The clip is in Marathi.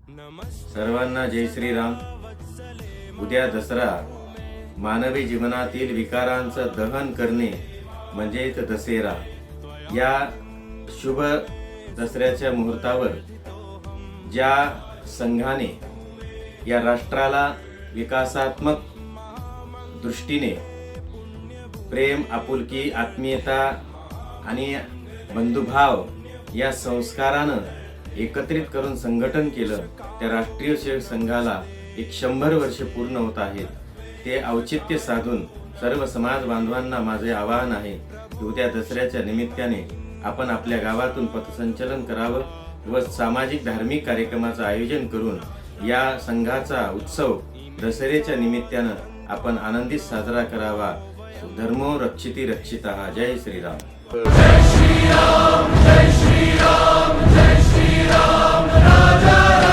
सर्वांना जय श्रीराम। उद्या दसरा। मानवी जीवनातील विकारांचं दहन करणे म्हणजेच दसेरा। या शुभ दसऱ्याच्या मुहूर्तावर ज्या संघाने या राष्ट्राला विकासात्मक दृष्टीने प्रेम, आपुलकी, आत्मीयता आणि बंधुभाव या संस्कारानं एकत्रित करून संघटन केलं, त्या राष्ट्रीय सेवक संघाला 100 वर्ष पूर्ण होत आहेत। ते औचित्य साधून सर्व समाज बांधवांना माझे आवाहन आहे की उद्या दसऱ्याच्या निमित्ताने आपण आपल्या गावातून पथसंचलन करावं व सामाजिक धार्मिक कार्यक्रमाचं आयोजन करून या संघाचा उत्सव दसऱ्याच्या निमित्तानं आपण आनंदित साजरा करावा। धर्मो रक्षिति रक्षितः। जय श्रीराम। जय श्रीराम, जय श्रीराम, जय श्रीराम, राजा